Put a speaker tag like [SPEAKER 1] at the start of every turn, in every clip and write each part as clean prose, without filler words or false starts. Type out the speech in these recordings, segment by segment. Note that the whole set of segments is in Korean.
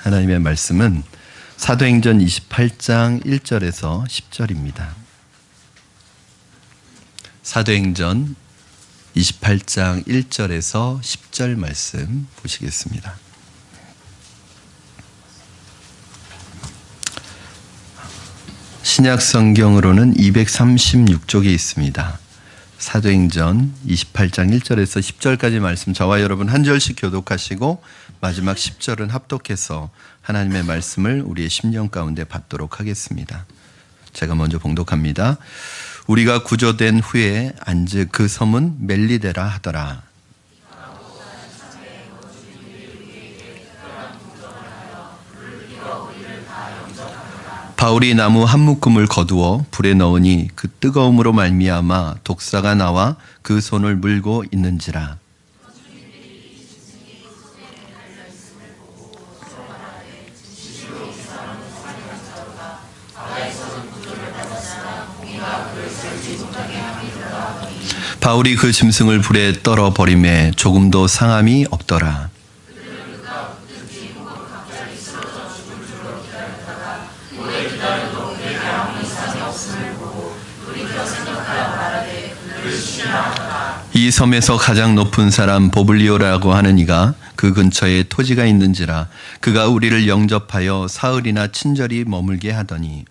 [SPEAKER 1] 하나님의 말씀은 사도행전 28장 1절에서 10절입니다. 사도행전 28장 1절에서 10절 말씀 보시겠습니다. 신약 성경으로는 236쪽에 있습니다. 사도행전 28장 1절에서 10절까지 말씀 저와 여러분 한 절씩 교독하시고 마지막 10절은 합독해서 하나님의 말씀을 우리의 심령 가운데 받도록 하겠습니다. 제가 먼저 봉독합니다. 우리가 구조된 후에 안즉 그 섬은 멜리데라 하더라. 바울이 나무 한 묶음을 거두어 불에 넣으니 그 뜨거움으로 말미암아 독사가 나와 그 손을 물고 있는지라. 바울이 그 짐승을 불에 떨어 버림에 조금도 상함이 없더라. 이 섬에서 가장 높은 사람 보블리오라고 하는 이가 그 근처에 토지가 있는지라. 그가 우리를 영접하여 사흘이나 친절히 머물게 하더니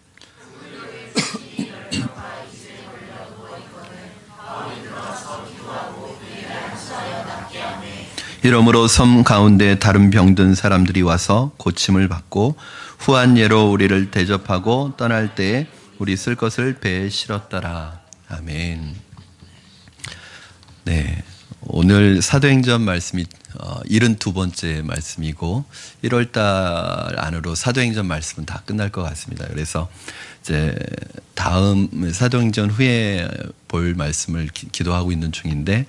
[SPEAKER 1] 이러므로 섬 가운데 다른 병든 사람들이 와서 고침을 받고 후한 예로 우리를 대접하고 떠날 때에 우리 쓸 것을 배에 실었더라. 아멘. 네, 오늘 사도행전 말씀이 72번째 말씀이고 1월달 안으로 사도행전 말씀은 다 끝날 것 같습니다. 그래서 이제 다음 사도행전 후에 볼 말씀을 기도하고 있는 중인데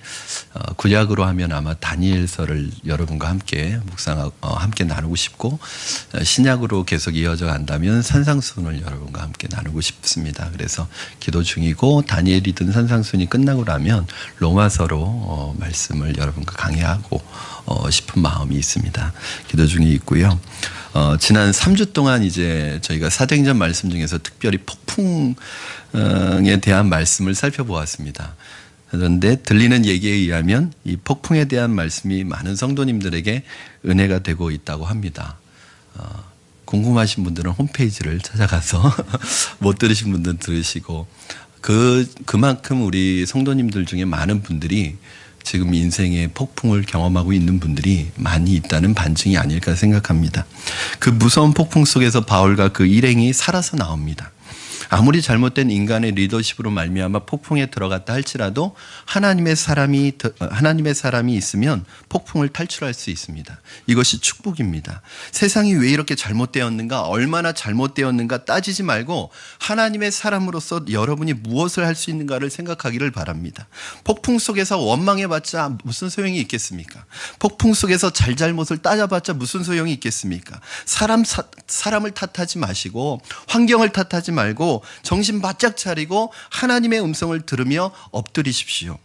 [SPEAKER 1] 구약으로 하면 아마 다니엘서를 여러분과 함께 함께 나누고 싶고 신약으로 계속 이어져 간다면 산상수훈을 여러분과 함께 나누고 싶습니다. 그래서 기도 중이고 다니엘이든 산상수훈이 끝나고 나면 로마서로 말씀을 여러분과 강해하고 싶은 마음이 있습니다. 기도 중에 있고요. 지난 3주 동안 이제 저희가 사도행전 말씀 중에서 특별히 폭풍에 대한 말씀을 살펴보았습니다. 그런데 들리는 얘기에 의하면 이 폭풍에 대한 말씀이 많은 성도님들에게 은혜가 되고 있다고 합니다. 궁금하신 분들은 홈페이지를 찾아가서 못 들으신 분들은 들으시고 그만큼 우리 성도님들 중에 많은 분들이 지금 인생의 폭풍을 경험하고 있는 분들이 많이 있다는 반증이 아닐까 생각합니다. 그 무서운 폭풍 속에서 바울과 그 일행이 살아서 나옵니다. 아무리 잘못된 인간의 리더십으로 말미암아 폭풍에 들어갔다 할지라도 하나님의 사람이 있으면 폭풍을 탈출할 수 있습니다. 이것이 축복입니다. 세상이 왜 이렇게 잘못되었는가, 얼마나 잘못되었는가 따지지 말고 하나님의 사람으로서 여러분이 무엇을 할 수 있는가를 생각하기를 바랍니다. 폭풍 속에서 원망해봤자 무슨 소용이 있겠습니까? 폭풍 속에서 잘잘못을 따져봤자 무슨 소용이 있겠습니까? 사람을 탓하지 마시고 환경을 탓하지 말고 정신 바짝 차리고 하나님의 음성을 들으며 엎드리십시오.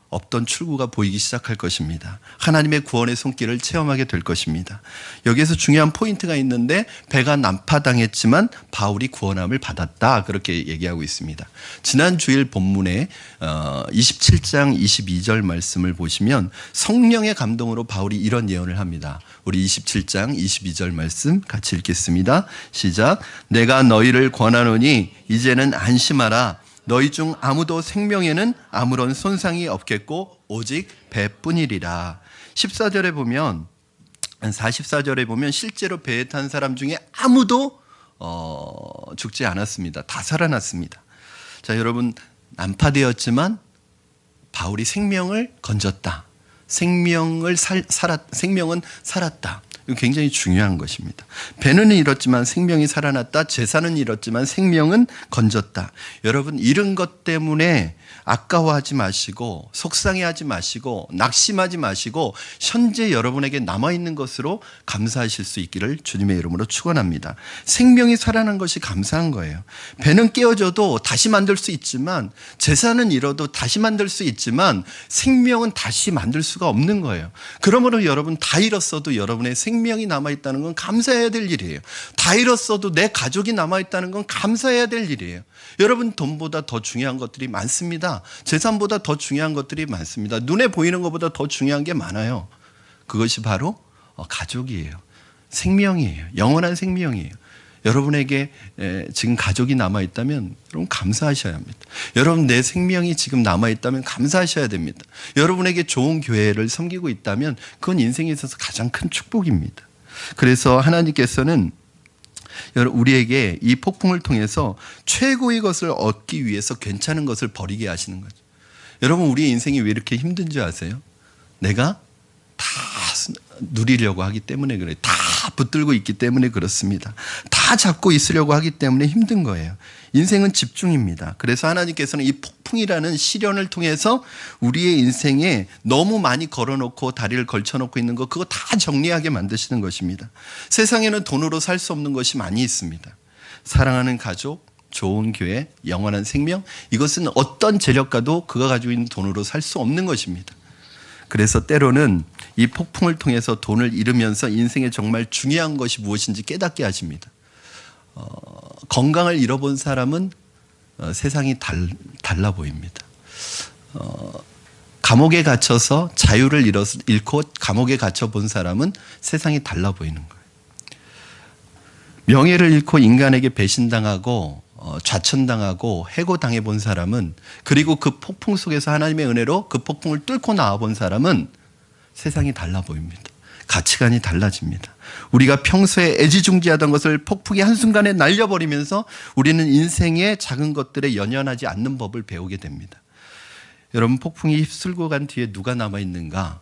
[SPEAKER 1] 없던 출구가 보이기 시작할 것입니다. 하나님의 구원의 손길을 체험하게 될 것입니다. 여기에서 중요한 포인트가 있는데 배가 난파당했지만 바울이 구원함을 받았다, 그렇게 얘기하고 있습니다. 지난 주일 본문에 27장 22절 말씀을 보시면 성령의 감동으로 바울이 이런 예언을 합니다. 우리 27장 22절 말씀 같이 읽겠습니다. 시작. 내가 너희를 권하노니 이제는 안심하라. 너희 중 아무도 생명에는 아무런 손상이 없겠고 오직 배뿐이리라. 14절에 보면 44절에 보면 실제로 배에 탄 사람 중에 아무도 죽지 않았습니다. 다 살아났습니다. 자, 여러분, 난파되었지만 바울이 생명을 건졌다. 생명은 살았다. 이거 굉장히 중요한 것입니다. 배는 잃었지만 생명이 살아났다. 재산은 잃었지만 생명은 건졌다. 여러분, 잃은 것 때문에 아까워하지 마시고 속상해하지 마시고 낙심하지 마시고 현재 여러분에게 남아있는 것으로 감사하실 수 있기를 주님의 이름으로 축원합니다. 생명이 살아난 것이 감사한 거예요. 배는 깨어져도 다시 만들 수 있지만, 재산은 잃어도 다시 만들 수 있지만 생명은 다시 만들 수가 없는 거예요. 그러므로 여러분, 다 잃었어도 여러분의 생명은 생명이 남아있다는 건 감사해야 될 일이에요. 다 잃었어도 내 가족이 남아있다는 건 감사해야 될 일이에요. 여러분, 돈보다 더 중요한 것들이 많습니다. 재산보다 더 중요한 것들이 많습니다. 눈에 보이는 것보다 더 중요한 게 많아요. 그것이 바로 가족이에요. 생명이에요. 영원한 생명이에요. 여러분에게 지금 가족이 남아있다면 여러분 감사하셔야 합니다. 여러분, 내 생명이 지금 남아있다면 감사하셔야 됩니다. 여러분에게 좋은 교회를 섬기고 있다면 그건 인생에 있어서 가장 큰 축복입니다. 그래서 하나님께서는 우리에게 이 폭풍을 통해서 최고의 것을 얻기 위해서 괜찮은 것을 버리게 하시는 거죠. 여러분, 우리의 인생이 왜 이렇게 힘든 줄 아세요? 내가 다 누리려고 하기 때문에 그래요. 다 붙들고 있기 때문에 그렇습니다. 다 잡고 있으려고 하기 때문에 힘든 거예요. 인생은 집중입니다. 그래서 하나님께서는 이 폭풍이라는 시련을 통해서 우리의 인생에 너무 많이 걸어놓고 다리를 걸쳐놓고 있는 거, 그거 다 정리하게 만드시는 것입니다. 세상에는 돈으로 살 수 없는 것이 많이 있습니다. 사랑하는 가족, 좋은 교회, 영원한 생명, 이것은 어떤 재력가도 그가 가지고 있는 돈으로 살 수 없는 것입니다. 그래서 때로는 이 폭풍을 통해서 돈을 잃으면서 인생에 정말 중요한 것이 무엇인지 깨닫게 하십니다. 건강을 잃어본 사람은 세상이 달라 보입니다. 감옥에 갇혀서 자유를 잃고 감옥에 갇혀 본 사람은 세상이 달라 보이는 거예요. 명예를 잃고 인간에게 배신당하고 좌천당하고 해고당해 본 사람은, 그리고 그 폭풍 속에서 하나님의 은혜로 그 폭풍을 뚫고 나와 본 사람은 세상이 달라 보입니다. 가치관이 달라집니다. 우리가 평소에 애지중지하던 것을 폭풍이 한순간에 날려버리면서 우리는 인생의 작은 것들에 연연하지 않는 법을 배우게 됩니다. 여러분, 폭풍이 휩쓸고 간 뒤에 누가 남아있는가?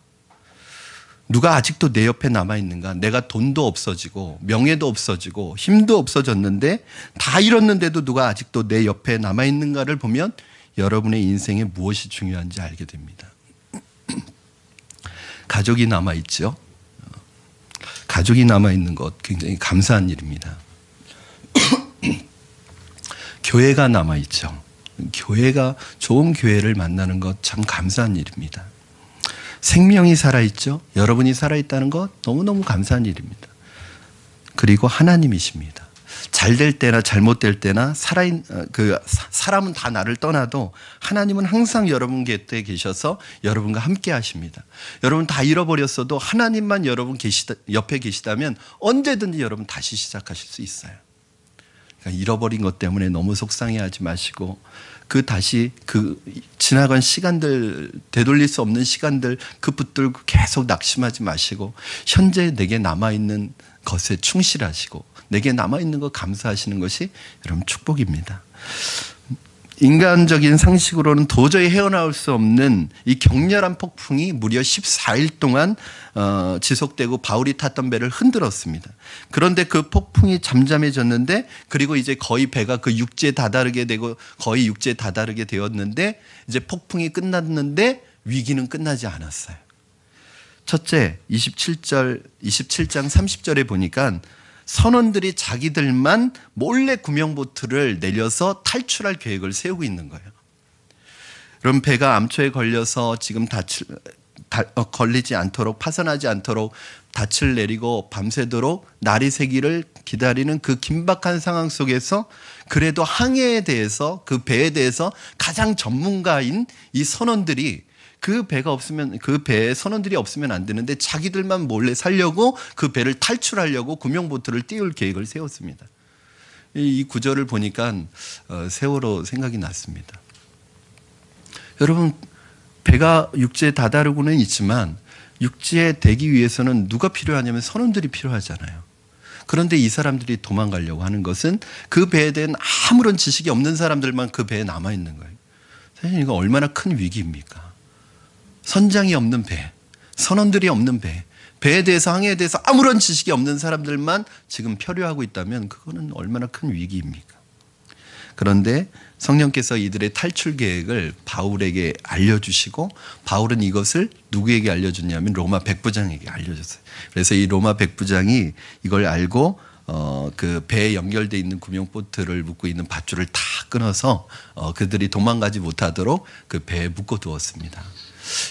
[SPEAKER 1] 누가 아직도 내 옆에 남아있는가? 내가 돈도 없어지고 명예도 없어지고 힘도 없어졌는데, 다 잃었는데도 누가 아직도 내 옆에 남아있는가를 보면 여러분의 인생에 무엇이 중요한지 알게 됩니다. 가족이 남아있죠. 가족이 남아있는 것 굉장히 감사한 일입니다. 교회가 남아있죠. 교회가, 좋은 교회를 만나는 것 참 감사한 일입니다. 생명이 살아있죠. 여러분이 살아있다는 것 너무너무 감사한 일입니다. 그리고 하나님이십니다. 잘 될 때나 잘못될 때나 사람은 다 나를 떠나도 하나님은 항상 여러분 곁에 계셔서 여러분과 함께 하십니다. 여러분 다 잃어버렸어도 하나님만 여러분 옆에 계시다면 언제든지 여러분 다시 시작하실 수 있어요. 그러니까 잃어버린 것 때문에 너무 속상해하지 마시고, 다시 지나간 시간들, 되돌릴 수 없는 시간들, 그 붙들고 계속 낙심하지 마시고, 현재 내게 남아있는 것에 충실하시고 내게 남아있는 것 감사하시는 것이 여러분 축복입니다. 인간적인 상식으로는 도저히 헤어나올 수 없는 이 격렬한 폭풍이 무려 14일 동안 지속되고 바울이 탔던 배를 흔들었습니다. 그런데 그 폭풍이 잠잠해졌는데, 그리고 이제 거의 배가 그 육지에 다다르게 되고 거의 육지에 다다르게 되었는데, 이제 폭풍이 끝났는데 위기는 끝나지 않았어요. 첫째, 27장 30절에 보니까 선원들이 자기들만 몰래 구명보트를 내려서 탈출할 계획을 세우고 있는 거예요. 그럼 배가 암초에 걸려서 지금 걸리지 않도록, 파손하지 않도록 닻을 내리고 밤새도록 날이 새기를 기다리는 그 긴박한 상황 속에서 그래도 항해에 대해서, 그 배에 대해서 가장 전문가인 이 선원들이, 그 배에 선원들이 없으면 안 되는데 자기들만 몰래 살려고 그 배를 탈출하려고 구명보트를 띄울 계획을 세웠습니다. 이 구절을 보니까 세월호 생각이 났습니다. 여러분, 배가 육지에 다다르고는 있지만 육지에 대기 위해서는 누가 필요하냐면 선원들이 필요하잖아요. 그런데 이 사람들이 도망가려고 하는 것은 그 배에 대한 아무런 지식이 없는 사람들만 그 배에 남아있는 거예요. 사실 이거 얼마나 큰 위기입니까? 선장이 없는 배, 선원들이 없는 배에 대해서, 항해에 대해서 아무런 지식이 없는 사람들만 지금 표류하고 있다면 그거는 얼마나 큰 위기입니까? 그런데 성령께서 이들의 탈출 계획을 바울에게 알려주시고, 바울은 이것을 누구에게 알려줬냐면 로마 백부장에게 알려줬어요. 그래서 이 로마 백부장이 이걸 알고 그 배에 연결되어 있는 구명보트를 묶고 있는 밧줄을 다 끊어서 그들이 도망가지 못하도록 그 배에 묶어 두었습니다.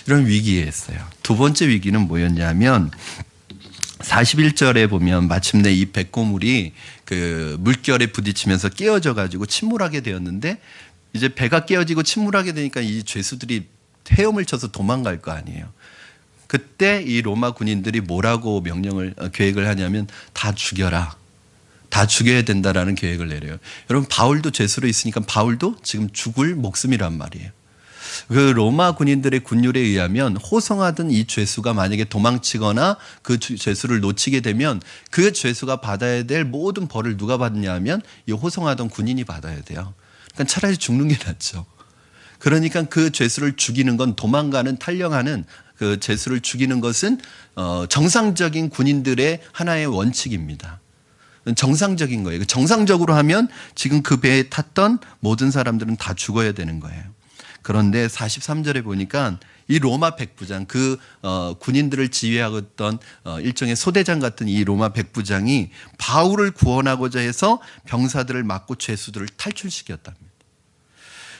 [SPEAKER 1] 이런 위기에 했어요. 두 번째 위기는 뭐였냐면 41절에 보면 마침내 이 백고물이 그 물결에 부딪히면서 깨어져 가지고 침몰하게 되었는데, 이제 배가 깨어지고 침몰하게 되니까 이 죄수들이 헤엄을 쳐서 도망갈 거 아니에요. 그때 이 로마 군인들이 뭐라고 계획을 하냐면 다 죽여라. 다 죽여야 된다라는 계획을 내려요. 여러분, 바울도 죄수로 있으니까 바울도 지금 죽을 목숨이란 말이에요. 그 로마 군인들의 군율에 의하면 호송하던 이 죄수가 만약에 도망치거나 그 죄수를 놓치게 되면 그 죄수가 받아야 될 모든 벌을 누가 받느냐 하면 이 호송하던 군인이 받아야 돼요. 그러니까 차라리 죽는 게 낫죠. 그러니까 그 죄수를 죽이는 건, 도망가는, 탈영하는 그 죄수를 죽이는 것은 정상적인 군인들의 하나의 원칙입니다. 정상적인 거예요. 정상적으로 하면 지금 그 배에 탔던 모든 사람들은 다 죽어야 되는 거예요. 그런데 43절에 보니까 이 로마 백부장, 그 군인들을 지휘하고 있던 일종의 소대장 같은 이 로마 백부장이 바울을 구원하고자 해서 병사들을 막고 죄수들을 탈출시켰답니다.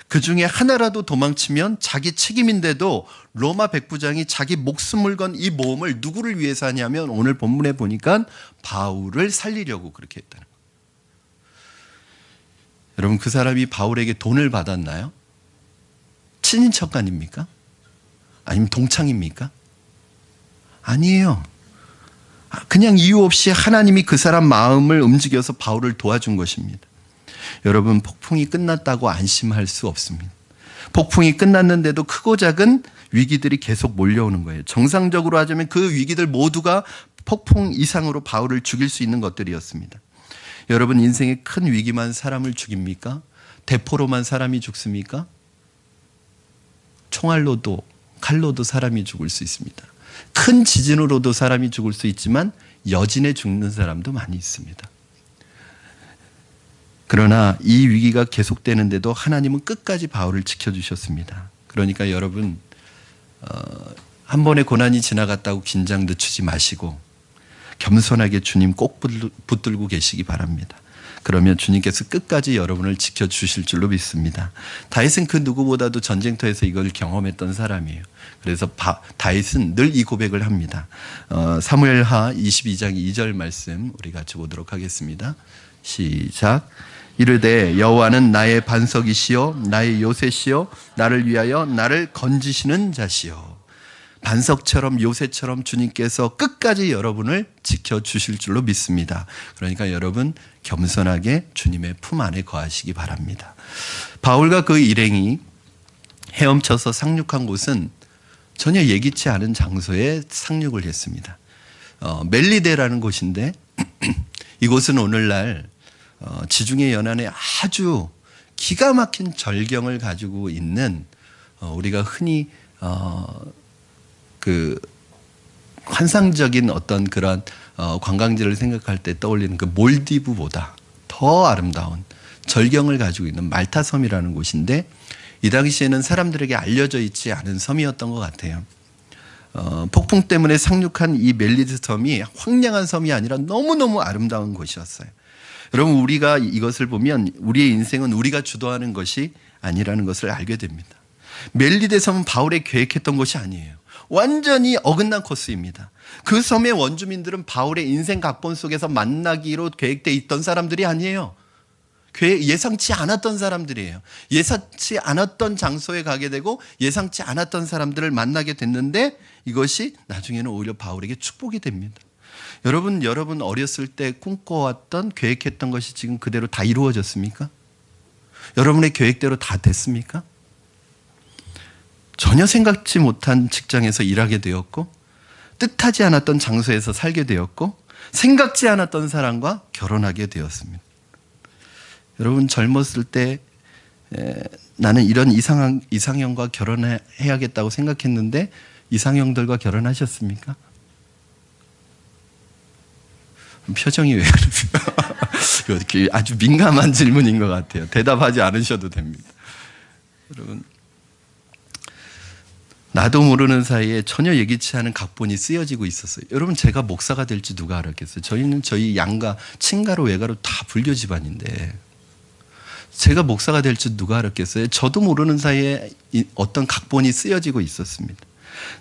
[SPEAKER 1] 그 중에 하나라도 도망치면 자기 책임인데도 로마 백부장이 자기 목숨을 건 이 모험을 누구를 위해서 하냐면, 오늘 본문에 보니까 바울을 살리려고 그렇게 했다는 거예요. 여러분, 그 사람이 바울에게 돈을 받았나요? 친인척 아닙니까? 아니면 동창입니까? 아니에요. 그냥 이유 없이 하나님이 그 사람 마음을 움직여서 바울을 도와준 것입니다. 여러분, 폭풍이 끝났다고 안심할 수 없습니다. 폭풍이 끝났는데도 크고 작은 위기들이 계속 몰려오는 거예요. 정상적으로 하자면 그 위기들 모두가 폭풍 이상으로 바울을 죽일 수 있는 것들이었습니다. 여러분, 인생의 큰 위기만 사람을 죽입니까? 대포로만 사람이 죽습니까? 총알로도, 칼로도 사람이 죽을 수 있습니다. 큰 지진으로도 사람이 죽을 수 있지만 여진에 죽는 사람도 많이 있습니다. 그러나 이 위기가 계속되는데도 하나님은 끝까지 바울을 지켜주셨습니다. 그러니까 여러분, 한 번의 고난이 지나갔다고 긴장 늦추지 마시고 겸손하게 주님 꼭 붙들고 계시기 바랍니다. 그러면 주님께서 끝까지 여러분을 지켜주실 줄로 믿습니다. 다윗은 그 누구보다도 전쟁터에서 이걸 경험했던 사람이에요. 그래서 다윗은 늘 이 고백을 합니다. 사무엘하 22장 2절 말씀 우리 같이 보도록 하겠습니다. 시작. 이르되 여호와는 나의 반석이시요 나의 요새시요 나를 위하여 나를 건지시는 자시요. 반석처럼 요새처럼 주님께서 끝까지 여러분을 지켜주실 줄로 믿습니다. 그러니까 여러분, 겸손하게 주님의 품 안에 거하시기 바랍니다. 바울과 그 일행이 헤엄쳐서 상륙한 곳은 전혀 예기치 않은 장소에 상륙을 했습니다. 멜리데라는 곳인데 이곳은 오늘날 지중해 연안에 아주 기가 막힌 절경을 가지고 있는, 우리가 흔히 그 환상적인 어떤 그런 관광지를 생각할 때 떠올리는 그 몰디브보다 더 아름다운 절경을 가지고 있는 말타 섬이라는 곳인데, 이 당시에는 사람들에게 알려져 있지 않은 섬이었던 것 같아요. 폭풍 때문에 상륙한 이 멜리드 섬이 황량한 섬이 아니라 너무너무 아름다운 곳이었어요. 여러분, 우리가 이것을 보면 우리의 인생은 우리가 주도하는 것이 아니라는 것을 알게 됩니다. 멜리데 섬은 바울이 계획했던 것이 아니에요. 완전히 어긋난 코스입니다. 그 섬의 원주민들은 바울의 인생 각본 속에서 만나기로 계획되어 있던 사람들이 아니에요. 예상치 않았던 사람들이에요. 예상치 않았던 장소에 가게 되고 예상치 않았던 사람들을 만나게 됐는데, 이것이 나중에는 오히려 바울에게 축복이 됩니다. 여러분 어렸을 때 꿈꿔왔던, 계획했던 것이 지금 그대로 다 이루어졌습니까? 여러분의 계획대로 다 됐습니까? 전혀 생각지 못한 직장에서 일하게 되었고, 뜻하지 않았던 장소에서 살게 되었고, 생각지 않았던 사람과 결혼하게 되었습니다. 여러분, 젊었을 때 나는 이런 이상형과 결혼해야겠다고 생각했는데 이상형들과 결혼하셨습니까? 표정이 왜 그러세요? 아주 민감한 질문인 것 같아요. 대답하지 않으셔도 됩니다. 여러분, 나도 모르는 사이에 전혀 예기치 않은 각본이 쓰여지고 있었어요. 여러분, 제가 목사가 될지 누가 알았겠어요? 저희는 저희 양가, 친가로 외가로 다 불교 집안인데 제가 목사가 될지 누가 알았겠어요? 저도 모르는 사이에 어떤 각본이 쓰여지고 있었습니다.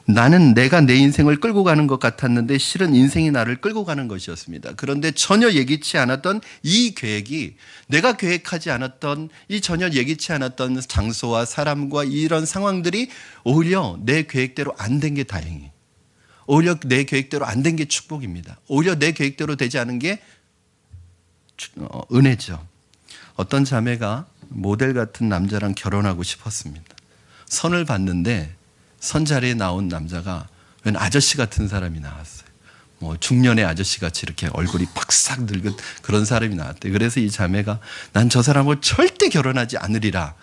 [SPEAKER 1] 나는 내가 내 인생을 끌고 가는 것 같았는데 실은 인생이 나를 끌고 가는 것이었습니다. 그런데 전혀 예기치 않았던 이 계획이, 내가 계획하지 않았던 이 전혀 예기치 않았던 장소와 사람과 이런 상황들이 오히려 내 계획대로 안 된 게 다행이에요. 오히려 내 계획대로 안 된 게 축복입니다. 오히려 내 계획대로 되지 않은 게 은혜죠. 어떤 자매가 모델 같은 남자랑 결혼하고 싶었습니다. 선을 봤는데 선 자리에 나온 남자가 웬 아저씨 같은 사람이 나왔어요. 뭐 중년의 아저씨 같이 이렇게 얼굴이 팍싹 늙은 그런 사람이 나왔대요. 그래서 이 자매가 난 저 사람하고 절대 결혼하지 않으리라.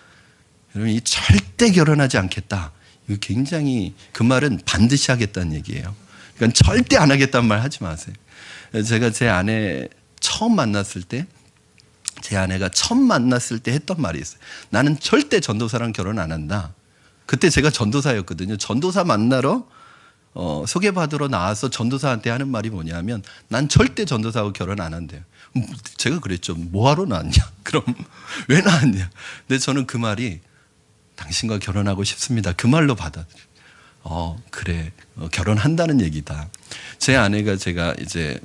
[SPEAKER 1] 여러분, 이 절대 결혼하지 않겠다. 이거 굉장히, 그 말은 반드시 하겠다는 얘기예요. 그러니까 절대 안 하겠다는 말 하지 마세요. 제가 제 아내 처음 만났을 때, 제 아내가 처음 만났을 때 했던 말이 있어요. 나는 절대 전도사랑 결혼 안 한다. 그때 제가 전도사였거든요. 전도사 만나러 소개받으러 나와서 전도사한테 하는 말이 뭐냐면 난 절대 전도사하고 결혼 안 한대요. 제가 그랬죠. 뭐하러 나왔냐? 그럼 왜 나왔냐? 근데 저는 그 말이 당신과 결혼하고 싶습니다. 그 말로 받아들여요. 그래. 결혼한다는 얘기다. 제 아내가, 제가 이제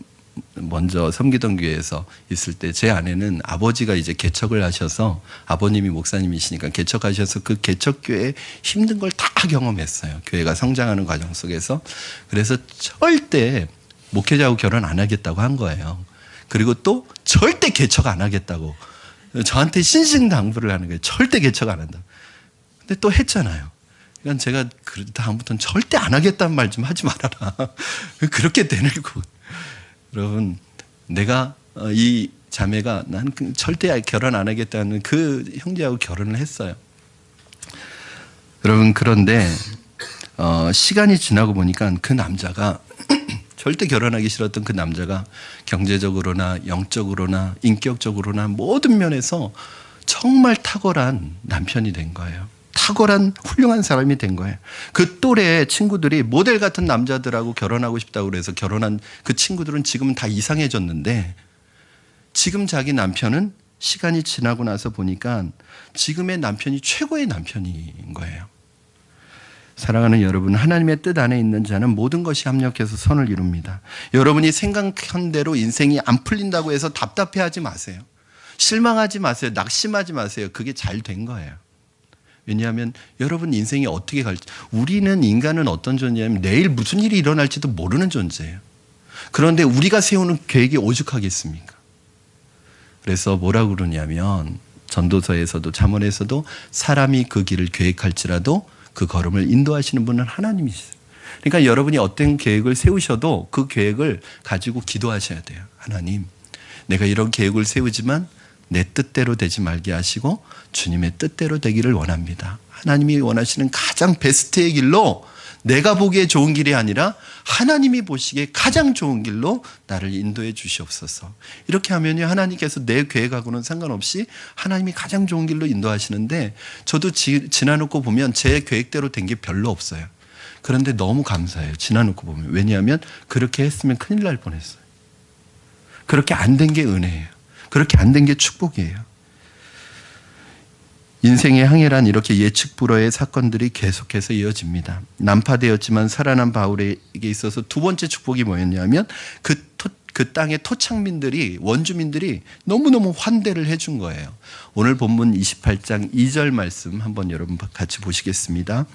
[SPEAKER 1] 먼저 섬기던 교회에서 있을 때 제 아내는 아버지가 이제 개척을 하셔서, 아버님이 목사님이시니까 개척하셔서 그 개척교회에 힘든 걸 다 경험했어요. 교회가 성장하는 과정 속에서. 그래서 절대 목회자하고 결혼 안 하겠다고 한 거예요. 그리고 또 절대 개척 안 하겠다고 저한테 신신당부를 하는 거예요. 절대 개척 안 한다. 근데 또 했잖아요. 그러니까 제가 다음부터는 절대 안 하겠다는 말 좀 하지 말아라. 그렇게 되뇌고. 여러분, 내가 이 자매가 난 절대 결혼 안 하겠다는 그 형제하고 결혼을 했어요. 여러분, 그런데 시간이 지나고 보니까 그 남자가 절대 결혼하기 싫었던 그 남자가 경제적으로나 영적으로나 인격적으로나 모든 면에서 정말 탁월한 남편이 된 거예요. 탁월한 훌륭한 사람이 된 거예요. 그 또래 친구들이 모델 같은 남자들하고 결혼하고 싶다고 그래서 결혼한 그 친구들은 지금은 다 이상해졌는데, 지금 자기 남편은 시간이 지나고 나서 보니까 지금의 남편이 최고의 남편인 거예요. 사랑하는 여러분, 하나님의 뜻 안에 있는 자는 모든 것이 합력해서 선을 이룹니다. 여러분이 생각한 대로 인생이 안 풀린다고 해서 답답해하지 마세요. 실망하지 마세요. 낙심하지 마세요. 그게 잘 된 거예요. 왜냐하면 여러분 인생이 어떻게 갈지, 우리는, 인간은 어떤 존재냐면 내일 무슨 일이 일어날지도 모르는 존재예요. 그런데 우리가 세우는 계획이 오죽하겠습니까? 그래서 뭐라고 그러냐면, 전도서에서도 잠언에서도 사람이 그 길을 계획할지라도 그 걸음을 인도하시는 분은 하나님이시죠. 그러니까 여러분이 어떤 계획을 세우셔도 그 계획을 가지고 기도하셔야 돼요. 하나님, 내가 이런 계획을 세우지만 내 뜻대로 되지 말게 하시고 주님의 뜻대로 되기를 원합니다. 하나님이 원하시는 가장 베스트의 길로, 내가 보기에 좋은 길이 아니라 하나님이 보시기에 가장 좋은 길로 나를 인도해 주시옵소서. 이렇게 하면요, 하나님께서 내 계획하고는 상관없이 하나님이 가장 좋은 길로 인도하시는데, 저도 지나놓고 보면 제 계획대로 된 게 별로 없어요. 그런데 너무 감사해요. 지나놓고 보면. 왜냐하면 그렇게 했으면 큰일 날 뻔했어요. 그렇게 안 된 게 은혜예요. 그렇게 안 된 게 축복이에요. 인생의 항해란 이렇게 예측 불허의 사건들이 계속해서 이어집니다. 난파되었지만 살아난 바울에게 있어서 두 번째 축복이 뭐였냐면, 그 땅의 토착민들이, 원주민들이 너무너무 환대를 해준 거예요. 오늘 본문 28장 2절 말씀 한번 여러분 같이 보시겠습니다.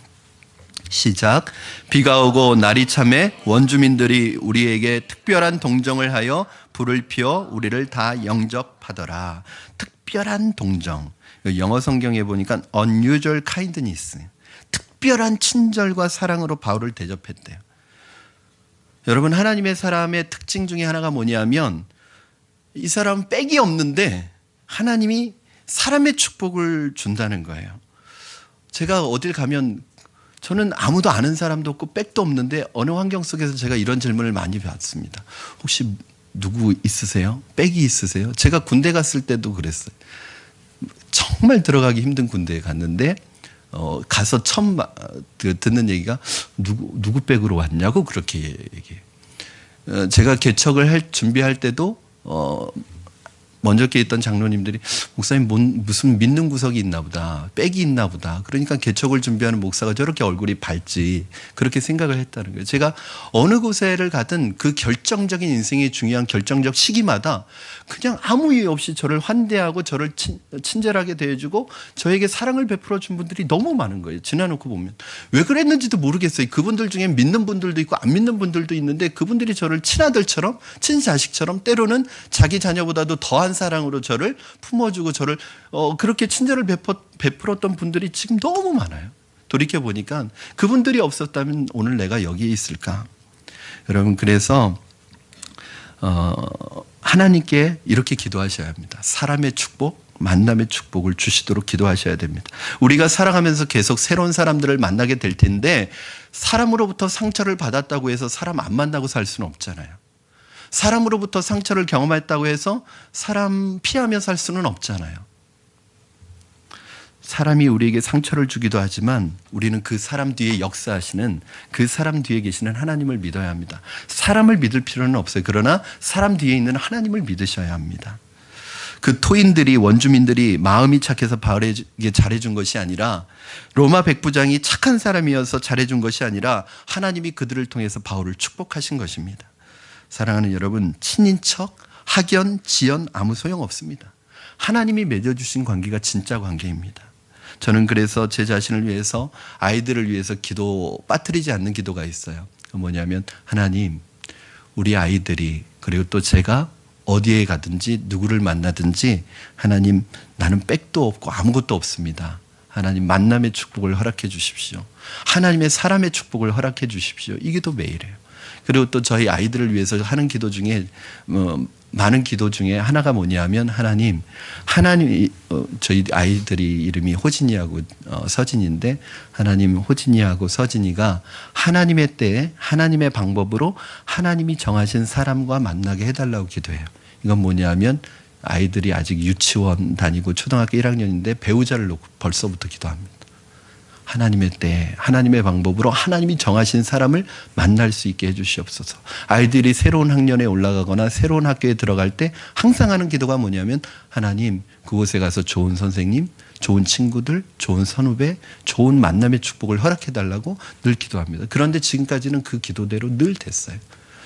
[SPEAKER 1] 시작. 비가 오고 날이 참에 원주민들이 우리에게 특별한 동정을 하여 불을 피워 우리를 다 영접하더라. 특별한 동정. 영어 성경에 보니까 unusual kindness, 특별한 친절과 사랑으로 바울을 대접했대요. 여러분, 하나님의 사람의 특징 중에 하나가 뭐냐면, 이 사람은 빽이 없는데 하나님이 사람의 축복을 준다는 거예요. 제가 어딜 가면, 저는 아무도 아는 사람도 없고 빽도 없는데 어느 환경 속에서 제가 이런 질문을 많이 받습니다. 혹시 누구 있으세요? 빽이 있으세요? 제가 군대 갔을 때도 그랬어요. 정말 들어가기 힘든 군대에 갔는데 가서 처음 듣는 얘기가 누구 빽으로 왔냐고 그렇게 얘기해요. 제가 개척을 준비할 때도 먼저 께 있던 장로님들이 목사님 무슨 믿는 구석이 있나 보다, 빽이 있나 보다. 그러니까 개척을 준비하는 목사가 저렇게 얼굴이 밝지, 그렇게 생각을 했다는 거예요. 제가 어느 곳에를 가든 그 결정적인 인생의 중요한 결정적 시기마다 그냥 아무 이유 없이 저를 환대하고 저를 친절하게 대해주고 저에게 사랑을 베풀어 준 분들이 너무 많은 거예요. 지나놓고 보면 왜 그랬는지도 모르겠어요. 그분들 중에 믿는 분들도 있고 안 믿는 분들도 있는데 그분들이 저를 친아들처럼 친자식처럼 때로는 자기 자녀보다도 더한 사랑으로 저를 품어주고 저를 그렇게 친절을 베풀었던 분들이 지금 너무 많아요. 돌이켜보니까 그분들이 없었다면 오늘 내가 여기에 있을까? 여러분, 그래서 하나님께 이렇게 기도하셔야 합니다. 사람의 축복, 만남의 축복을 주시도록 기도하셔야 됩니다. 우리가 살아가면서 계속 새로운 사람들을 만나게 될 텐데 사람으로부터 상처를 받았다고 해서 사람 안 만나고 살 수는 없잖아요. 사람으로부터 상처를 경험했다고 해서 사람 피하며 살 수는 없잖아요. 사람이 우리에게 상처를 주기도 하지만 우리는 그 사람 뒤에 역사하시는, 그 사람 뒤에 계시는 하나님을 믿어야 합니다. 사람을 믿을 필요는 없어요. 그러나 사람 뒤에 있는 하나님을 믿으셔야 합니다. 그 토인들이, 원주민들이 마음이 착해서 바울에게 잘해준 것이 아니라, 로마 백부장이 착한 사람이어서 잘해준 것이 아니라 하나님이 그들을 통해서 바울을 축복하신 것입니다. 사랑하는 여러분, 친인척, 학연, 지연 아무 소용없습니다. 하나님이 맺어주신 관계가 진짜 관계입니다. 저는 그래서 제 자신을 위해서, 아이들을 위해서 빠뜨리지 않는 기도가 있어요. 뭐냐면, 하나님, 우리 아이들이, 그리고 또 제가 어디에 가든지 누구를 만나든지 하나님, 나는 빽도 없고 아무것도 없습니다. 하나님, 만남의 축복을 허락해 주십시오. 하나님의 사람의 축복을 허락해 주십시오. 이 기도 매일이에요. 그리고 또 저희 아이들을 위해서 하는 기도 중에 많은 기도 중에 하나가 뭐냐면, 하나님 저희 아이들이 이름이 호진이하고 서진인데, 하나님, 호진이하고 서진이가 하나님의 때에 하나님의 방법으로 하나님이 정하신 사람과 만나게 해달라고 기도해요. 이건 뭐냐면 아이들이 아직 유치원 다니고 초등학교 1학년인데 배우자를 놓고 벌써부터 기도합니다. 하나님의 때, 하나님의 방법으로 하나님이 정하신 사람을 만날 수 있게 해주시옵소서. 아이들이 새로운 학년에 올라가거나 새로운 학교에 들어갈 때 항상 하는 기도가 뭐냐면, 하나님, 그곳에 가서 좋은 선생님, 좋은 친구들, 좋은 선후배, 좋은 만남의 축복을 허락해달라고 늘 기도합니다. 그런데 지금까지는 그 기도대로 늘 됐어요.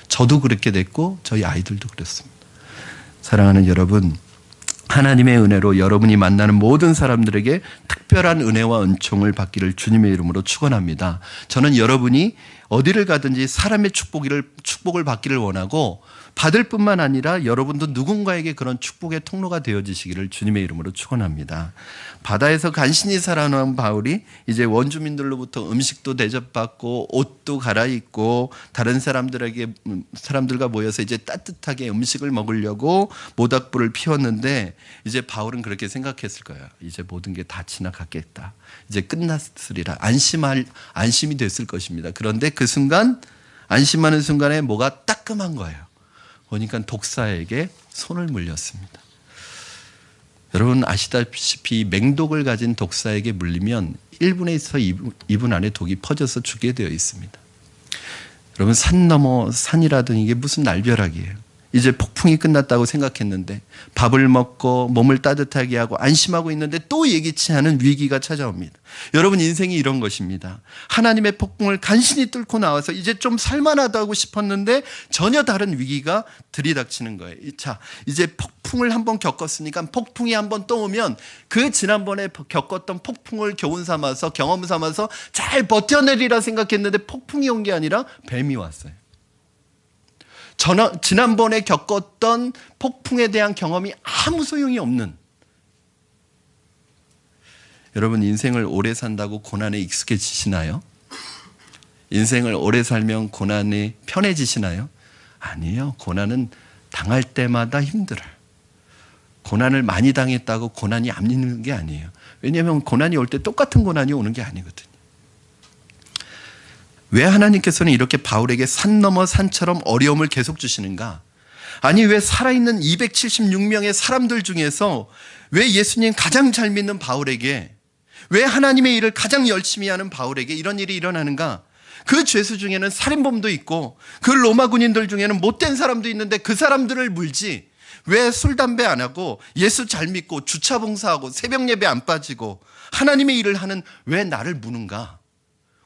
[SPEAKER 1] 저도 그렇게 됐고 저희 아이들도 그렇습니다. 사랑하는 여러분, 하나님의 은혜로 여러분이 만나는 모든 사람들에게 특별한 은혜와 은총을 받기를 주님의 이름으로 축원합니다. 저는 여러분이 어디를 가든지 사람의 축복을 받기를 원하고, 받을 뿐만 아니라 여러분도 누군가에게 그런 축복의 통로가 되어지시기를 주님의 이름으로 축원합니다. 바다에서 간신히 살아남은 바울이 이제 원주민들로부터 음식도 대접받고 옷도 갈아입고 다른 사람들과 모여서 이제 따뜻하게 음식을 먹으려고 모닥불을 피웠는데, 이제 바울은 그렇게 생각했을 거예요. 이제 모든 게 다 지나갔겠다. 이제 끝났으리라. 안심이 됐을 것입니다. 그런데 그 순간, 안심하는 순간에 뭐가 따끔한 거예요. 보니까 독사에게 손을 물렸습니다. 여러분 아시다시피 맹독을 가진 독사에게 물리면 1분에서 2분 안에 독이 퍼져서 죽게 되어 있습니다. 여러분, 산 넘어 산이라든 이게 무슨 날벼락이에요. 이제 폭풍이 끝났다고 생각했는데 밥을 먹고 몸을 따뜻하게 하고 안심하고 있는데 또 예기치 않은 위기가 찾아옵니다. 여러분, 인생이 이런 것입니다. 하나님의 폭풍을 간신히 뚫고 나와서 이제 좀 살만하다고 싶었는데 전혀 다른 위기가 들이닥치는 거예요. 자, 이제 폭풍을 한번 겪었으니까 폭풍이 한번 또 오면 그 지난번에 겪었던 폭풍을 교훈 삼아서, 경험 삼아서 잘 버텨내리라 생각했는데 폭풍이 온 게 아니라 뱀이 왔어요. 지난번에 겪었던 폭풍에 대한 경험이 아무 소용이 없는, 여러분, 인생을 오래 산다고 고난에 익숙해지시나요? 인생을 오래 살면 고난이 편해지시나요? 아니에요. 고난은 당할 때마다 힘들어요. 고난을 많이 당했다고 고난이 안 있는 게 아니에요. 왜냐하면 고난이 올 때 똑같은 고난이 오는 게 아니거든요. 왜 하나님께서는 이렇게 바울에게 산 넘어 산처럼 어려움을 계속 주시는가? 아니, 왜 살아있는 276명의 사람들 중에서 왜 예수님 가장 잘 믿는 바울에게, 왜 하나님의 일을 가장 열심히 하는 바울에게 이런 일이 일어나는가? 그 죄수 중에는 살인범도 있고 그 로마 군인들 중에는 못된 사람도 있는데 그 사람들을 물지, 왜 술, 담배 안 하고 예수 잘 믿고 주차 봉사하고 새벽 예배 안 빠지고 하나님의 일을 하는 왜 나를 무는가?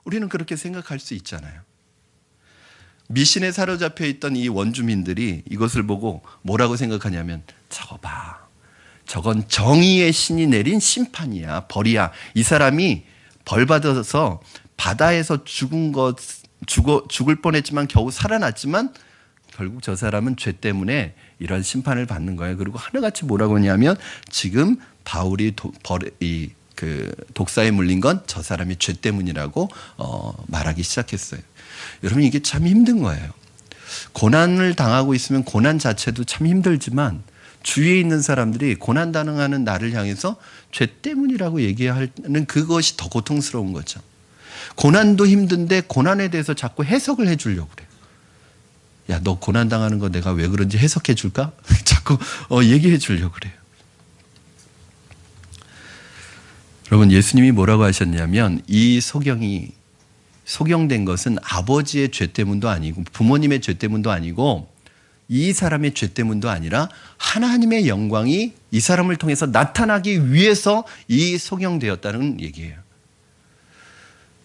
[SPEAKER 1] 우리는 그렇게 생각할 수 있잖아요. 미신에 사로잡혀 있던 이 원주민들이 이것을 보고 뭐라고 생각하냐면 저거 봐. 저건 정의의 신이 내린 심판이야. 벌이야. 이 사람이 벌 받아서 바다에서 죽을 뻔했지만 겨우 살아났지만 결국 저 사람은 죄 때문에 이런 심판을 받는 거예요. 그리고 하나같이 뭐라고 하냐면 지금 바울이 독사에 물린 건 저 사람이 죄 때문이라고 말하기 시작했어요. 여러분 이게 참 힘든 거예요. 고난을 당하고 있으면 고난 자체도 참 힘들지만 주위에 있는 사람들이 고난 당하는 나를 향해서 죄 때문이라고 얘기하는 그것이 더 고통스러운 거죠. 고난도 힘든데 고난에 대해서 자꾸 해석을 해주려고 그래요. 야, 너 고난 당하는 거 내가 왜 그런지 해석해 줄까? 자꾸 얘기해 주려고 그래요. 여러분 예수님이 뭐라고 하셨냐면 이 소경된 것은 아버지의 죄 때문도 아니고 부모님의 죄 때문도 아니고 이 사람의 죄 때문도 아니라 하나님의 영광이 이 사람을 통해서 나타나기 위해서 이 소경되었다는 얘기예요.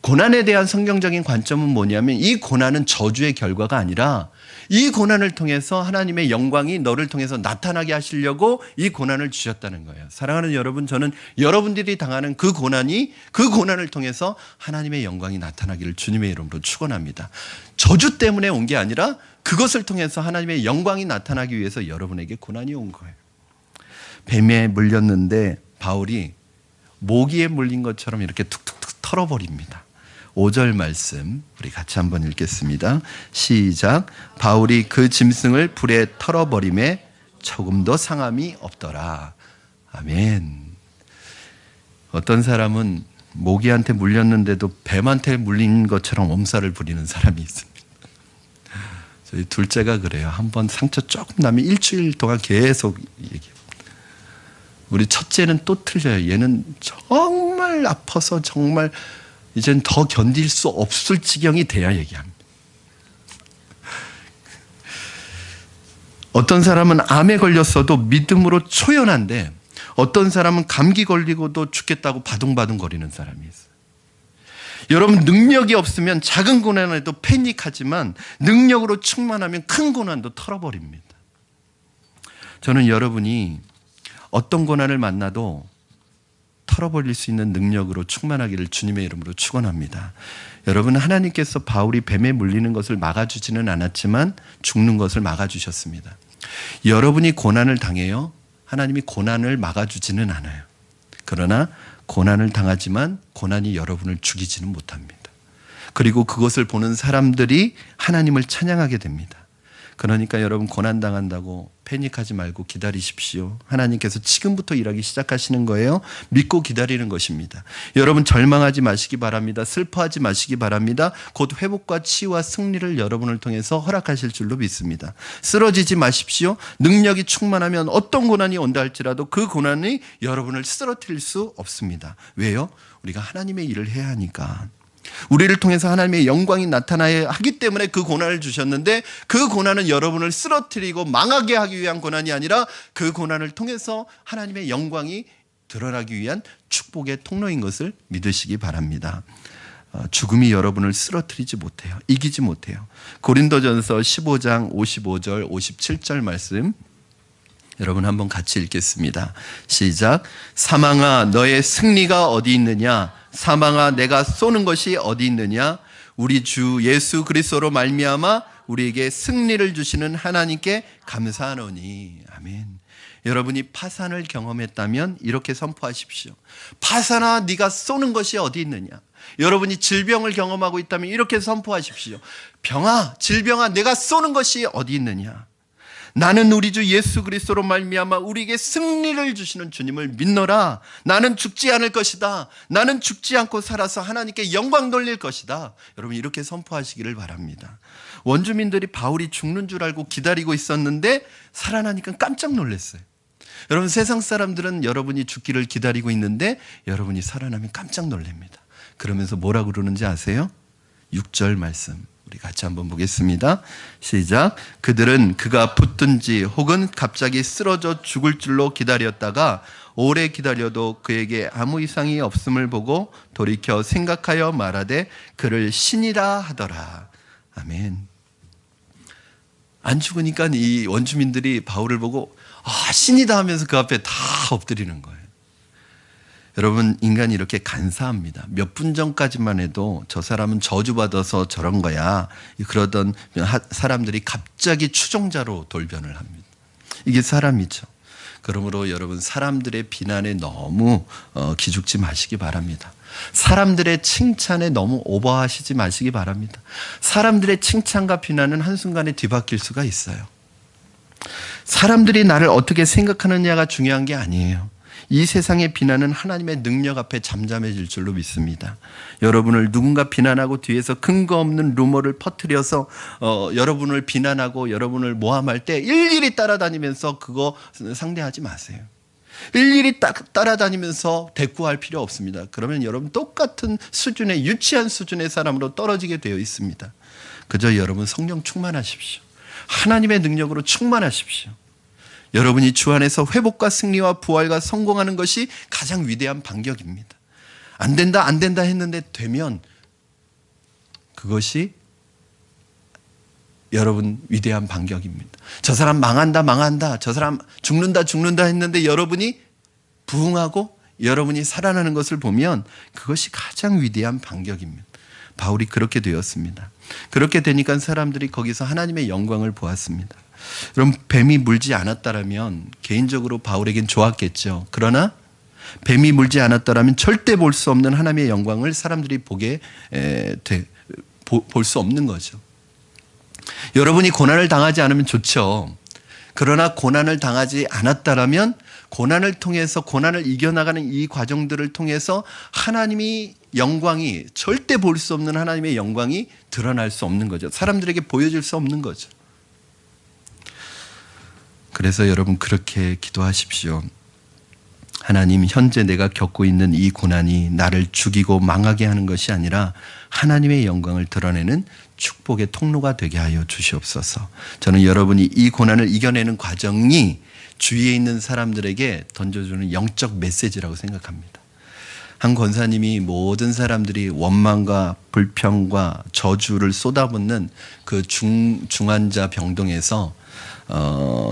[SPEAKER 1] 고난에 대한 성경적인 관점은 뭐냐면 이 고난은 저주의 결과가 아니라 이 고난을 통해서 하나님의 영광이 너를 통해서 나타나게 하시려고 이 고난을 주셨다는 거예요. 사랑하는 여러분, 저는 여러분들이 당하는 그 고난을 통해서 하나님의 영광이 나타나기를 주님의 이름으로 축원합니다. 저주 때문에 온 게 아니라 그것을 통해서 하나님의 영광이 나타나기 위해서 여러분에게 고난이 온 거예요. 뱀에 물렸는데 바울이 모기에 물린 것처럼 이렇게 툭툭툭 털어버립니다. 5절 말씀 우리 같이 한번 읽겠습니다. 시작. 바울이 그 짐승을 불에 털어버림에 조금도 상함이 없더라. 아멘. 어떤 사람은 모기한테 물렸는데도 뱀한테 물린 것처럼 엄살을 부리는 사람이 있습니다. 저희 둘째가 그래요. 한번 상처 조금 나면 일주일 동안 계속 얘기해요. 우리 첫째는 또 틀려요. 얘는 정말 아파서 정말 이젠 더 견딜 수 없을 지경이 돼야 얘기합니다. 어떤 사람은 암에 걸렸어도 믿음으로 초연한데 어떤 사람은 감기 걸리고도 죽겠다고 바둥바둥 거리는 사람이 있어요. 여러분 능력이 없으면 작은 고난에도 패닉하지만 능력으로 충만하면 큰 고난도 털어버립니다. 저는 여러분이 어떤 고난을 만나도 털어버릴 수 있는 능력으로 충만하기를 주님의 이름으로 축원합니다. 여러분 하나님께서 바울이 뱀에 물리는 것을 막아주지는 않았지만 죽는 것을 막아주셨습니다. 여러분이 고난을 당해요. 하나님이 고난을 막아주지는 않아요. 그러나 고난을 당하지만 고난이 여러분을 죽이지는 못합니다. 그리고 그것을 보는 사람들이 하나님을 찬양하게 됩니다. 그러니까 여러분 고난당한다고 패닉하지 말고 기다리십시오. 하나님께서 지금부터 일하기 시작하시는 거예요. 믿고 기다리는 것입니다. 여러분 절망하지 마시기 바랍니다. 슬퍼하지 마시기 바랍니다. 곧 회복과 치유와 승리를 여러분을 통해서 허락하실 줄로 믿습니다. 쓰러지지 마십시오. 능력이 충만하면 어떤 고난이 온다 할지라도 그 고난이 여러분을 쓰러뜨릴 수 없습니다. 왜요? 우리가 하나님의 일을 해야 하니까. 우리를 통해서 하나님의 영광이 나타나야 하기 때문에 그 고난을 주셨는데 그 고난은 여러분을 쓰러뜨리고 망하게 하기 위한 고난이 아니라 그 고난을 통해서 하나님의 영광이 드러나기 위한 축복의 통로인 것을 믿으시기 바랍니다. 죽음이 여러분을 쓰러뜨리지 못해요. 이기지 못해요. 고린도전서 15장 55절 57절 말씀 여러분 한번 같이 읽겠습니다. 시작. 사망아 너의 승리가 어디 있느냐? 사망아 내가 쏘는 것이 어디 있느냐? 우리 주 예수 그리스도로 말미암아 우리에게 승리를 주시는 하나님께 감사하노니. 아멘. 여러분이 파산을 경험했다면 이렇게 선포하십시오. 파산아 네가 쏘는 것이 어디 있느냐? 여러분이 질병을 경험하고 있다면 이렇게 선포하십시오. 병아, 질병아 내가 쏘는 것이 어디 있느냐? 나는 우리 주 예수 그리스도로 말미암아 우리에게 승리를 주시는 주님을 믿노라. 나는 죽지 않을 것이다. 나는 죽지 않고 살아서 하나님께 영광 돌릴 것이다. 여러분 이렇게 선포하시기를 바랍니다. 원주민들이 바울이 죽는 줄 알고 기다리고 있었는데 살아나니까 깜짝 놀랐어요. 여러분 세상 사람들은 여러분이 죽기를 기다리고 있는데 여러분이 살아나면 깜짝 놀랍니다. 그러면서 뭐라고 그러는지 아세요? 6절 말씀 우리 같이 한번 보겠습니다. 시작. 그들은 그가 붙든지 혹은 갑자기 쓰러져 죽을 줄로 기다렸다가 오래 기다려도 그에게 아무 이상이 없음을 보고 돌이켜 생각하여 말하되 그를 신이라 하더라. 아멘. 안 죽으니까 이 원주민들이 바울을 보고 신이다 하면서 그 앞에 다 엎드리는 거예요. 여러분, 인간이 이렇게 간사합니다. 몇 분 전까지만 해도 저 사람은 저주받아서 저런 거야, 그러던 사람들이 갑자기 추종자로 돌변을 합니다. 이게 사람이죠. 그러므로 여러분, 사람들의 비난에 너무 기죽지 마시기 바랍니다. 사람들의 칭찬에 너무 오버하시지 마시기 바랍니다. 사람들의 칭찬과 비난은 한순간에 뒤바뀔 수가 있어요. 사람들이 나를 어떻게 생각하느냐가 중요한 게 아니에요. 이 세상의 비난은 하나님의 능력 앞에 잠잠해질 줄로 믿습니다. 여러분을 누군가 비난하고 뒤에서 근거 없는 루머를 퍼뜨려서 여러분을 비난하고 여러분을 모함할 때 일일이 따라다니면서 그거 상대하지 마세요. 일일이 따라다니면서 대꾸할 필요 없습니다. 그러면 여러분 똑같은 수준의, 유치한 수준의 사람으로 떨어지게 되어 있습니다. 그저 여러분 성령 충만하십시오. 하나님의 능력으로 충만하십시오. 여러분이 주 안에서 회복과 승리와 부활과 성공하는 것이 가장 위대한 반격입니다. 안 된다 했는데 되면 그것이 여러분 위대한 반격입니다. 저 사람 망한다, 저 사람 죽는다 했는데 여러분이 부흥하고 여러분이 살아나는 것을 보면 그것이 가장 위대한 반격입니다. 바울이 그렇게 되었습니다. 그렇게 되니까 사람들이 거기서 하나님의 영광을 보았습니다. 그럼 뱀이 물지 않았다라면 개인적으로 바울에겐 좋았겠죠. 그러나 뱀이 물지 않았다라면 절대 볼 수 없는 하나님의 영광을 사람들이 볼 수 없는 거죠. 여러분이 고난을 당하지 않으면 좋죠. 그러나 고난을 당하지 않았다라면 고난을 통해서, 고난을 이겨나가는 이 과정들을 통해서 하나님이 영광이, 절대 볼 수 없는 하나님의 영광이 드러날 수 없는 거죠. 사람들에게 보여줄 수 없는 거죠. 그래서 여러분 그렇게 기도하십시오. 하나님, 현재 내가 겪고 있는 이 고난이 나를 죽이고 망하게 하는 것이 아니라 하나님의 영광을 드러내는 축복의 통로가 되게 하여 주시옵소서. 저는 여러분이 이 고난을 이겨내는 과정이 주위에 있는 사람들에게 던져주는 영적 메시지라고 생각합니다. 한 권사님이 모든 사람들이 원망과 불평과 저주를 쏟아붓는 그 중환자 병동에서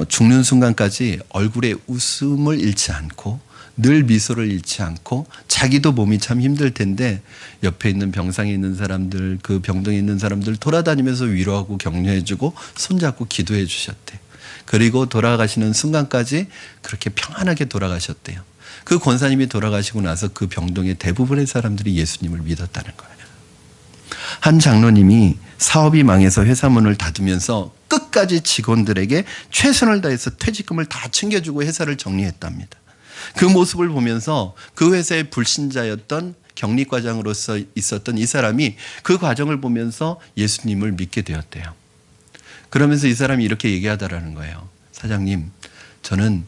[SPEAKER 1] 죽는 순간까지 얼굴에 웃음을 잃지 않고 늘 미소를 잃지 않고, 자기도 몸이 참 힘들 텐데 옆에 있는 병상에 있는 사람들, 그 병동에 있는 사람들 돌아다니면서 위로하고 격려해주고 손잡고 기도해 주셨대요. 그리고 돌아가시는 순간까지 그렇게 평안하게 돌아가셨대요. 그 권사님이 돌아가시고 나서 그 병동의 대부분의 사람들이 예수님을 믿었다는 거예요. 한 장로님이 사업이 망해서 회사 문을 닫으면서 끝까지 직원들에게 최선을 다해서 퇴직금을 다 챙겨주고 회사를 정리했답니다. 그 모습을 보면서 그 회사의 불신자였던 격리과장으로서 있었던 이 사람이 그 과정을 보면서 예수님을 믿게 되었대요. 그러면서 이 사람이 이렇게 얘기하더라는 거예요. 사장님, 저는